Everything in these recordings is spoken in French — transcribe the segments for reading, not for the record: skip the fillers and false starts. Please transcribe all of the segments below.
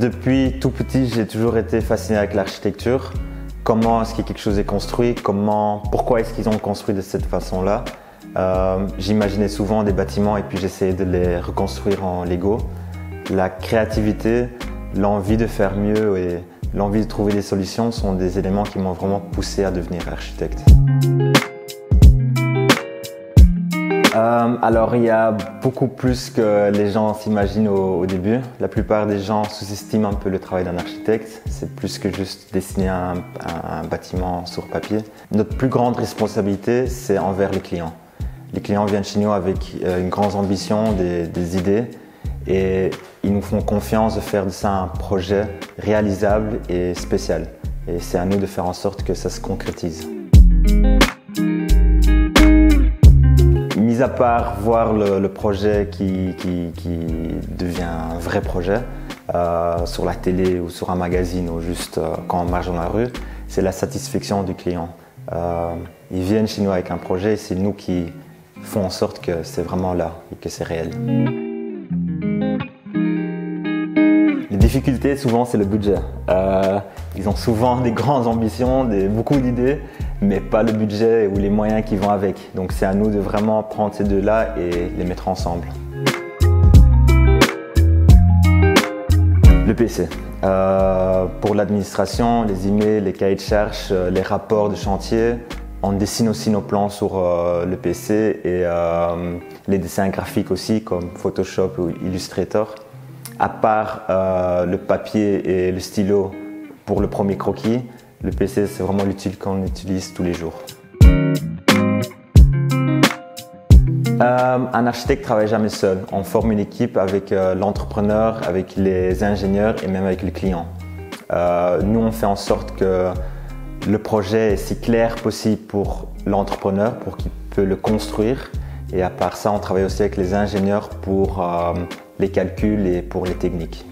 Depuis tout petit, j'ai toujours été fasciné avec l'architecture. Comment est-ce que quelque chose est construit, pourquoi est-ce qu'ils ont construit de cette façon-là. J'imaginais souvent des bâtiments et puis j'essayais de les reconstruire en Lego. La créativité, l'envie de faire mieux et l'envie de trouver des solutions sont des éléments qui m'ont vraiment poussé à devenir architecte. Alors il y a beaucoup plus que les gens s'imaginent au début. La plupart des gens sous-estiment un peu le travail d'un architecte. C'est plus que juste dessiner un bâtiment sur papier. Notre plus grande responsabilité, c'est envers les clients. Les clients viennent chez nous avec une grande ambition, des idées et ils nous font confiance de faire de ça un projet réalisable et spécial. Et c'est à nous de faire en sorte que ça se concrétise. Mis à part voir le projet qui devient un vrai projet sur la télé ou sur un magazine ou juste quand on marche dans la rue, c'est la satisfaction du client. Ils viennent chez nous avec un projet et c'est nous qui font en sorte que c'est vraiment là et que c'est réel. Les difficultés, souvent, c'est le budget. Ils ont souvent des grandes ambitions, beaucoup d'idées, mais pas le budget ou les moyens qui vont avec. Donc c'est à nous de vraiment prendre ces deux-là et les mettre ensemble. Le PC. Pour l'administration, les emails, les cahiers de charges, les rapports de chantier, on dessine aussi nos plans sur le PC et les dessins graphiques aussi comme Photoshop ou Illustrator. À part le papier et le stylo pour le premier croquis, le PC c'est vraiment l'utile qu'on utilise tous les jours. Un architecte ne travaille jamais seul. On forme une équipe avec l'entrepreneur, avec les ingénieurs et même avec les clients. Nous on fait en sorte que le projet est si clair possible pour l'entrepreneur, pour qu'il peut le construire. Et à part ça, on travaille aussi avec les ingénieurs pour les calculs et pour les techniques.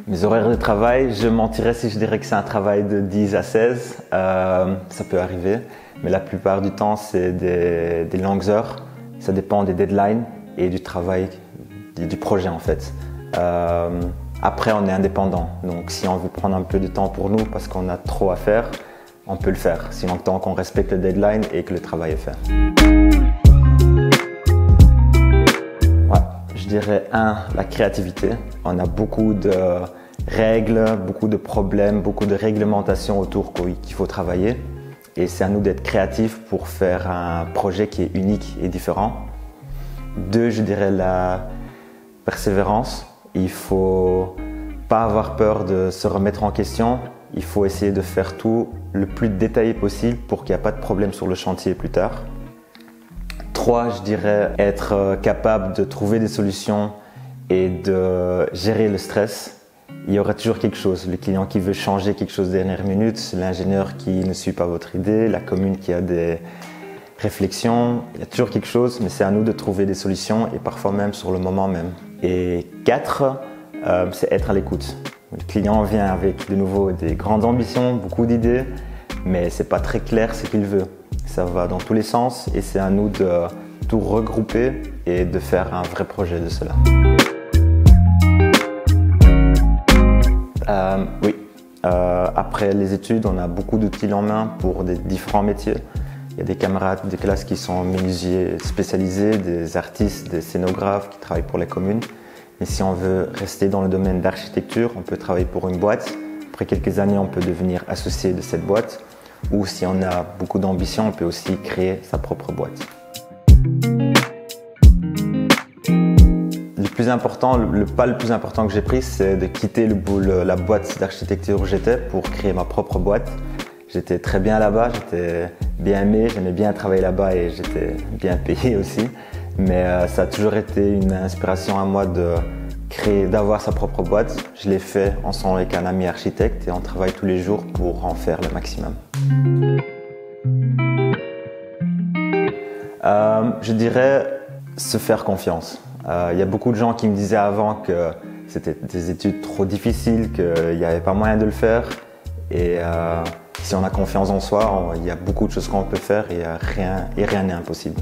Mes horaires de travail, je mentirais si je dirais que c'est un travail de 10 à 16. Ça peut arriver, mais la plupart du temps, c'est des longues heures. Ça dépend des deadlines et du travail, du projet en fait. Après, on est indépendant, donc si on veut prendre un peu de temps pour nous parce qu'on a trop à faire, on peut le faire, sinon tant qu'on respecte le deadline et que le travail est fait. Ouais, je dirais la créativité. On a beaucoup de règles, beaucoup de problèmes, beaucoup de réglementations autour qu'il faut travailler. Et c'est à nous d'être créatifs pour faire un projet qui est unique et différent. 2, je dirais la persévérance. Il ne faut pas avoir peur de se remettre en question. Il faut essayer de faire tout le plus détaillé possible pour qu'il n'y ait pas de problème sur le chantier plus tard. 3, je dirais être capable de trouver des solutions et de gérer le stress. Il y aura toujours quelque chose. Le client qui veut changer quelque chose dernière minute, l'ingénieur qui ne suit pas votre idée, la commune qui a des réflexions. Il y a toujours quelque chose, mais c'est à nous de trouver des solutions et parfois même sur le moment même. Et 4, c'est être à l'écoute. Le client vient avec de nouveau des grandes ambitions, beaucoup d'idées, mais c'est pas très clair ce qu'il veut. Ça va dans tous les sens et c'est à nous de tout regrouper et de faire un vrai projet de cela. Oui, après les études, on a beaucoup d'outils en main pour des différents métiers. Il y a des camarades de classe qui sont menuisiers spécialisés, des artistes, des scénographes qui travaillent pour les communes. Mais si on veut rester dans le domaine d'architecture, on peut travailler pour une boîte. Après quelques années, on peut devenir associé de cette boîte. Ou si on a beaucoup d'ambition, on peut aussi créer sa propre boîte. Le plus important, le pas le plus important que j'ai pris, c'est de quitter la boîte d'architecture où j'étais pour créer ma propre boîte. J'étais très bien là-bas, j'étais bien aimé, j'aimais bien travailler là-bas et j'étais bien payé aussi. Mais ça a toujours été une inspiration à moi d'avoir sa propre boîte. Je l'ai fait ensemble avec un ami architecte et on travaille tous les jours pour en faire le maximum. Je dirais se faire confiance. Il y a beaucoup de gens qui me disaient avant que c'était des études trop difficiles, qu'il n'y avait pas moyen de le faire. Et si on a confiance en soi, il y a beaucoup de choses qu'on peut faire et rien n'est impossible.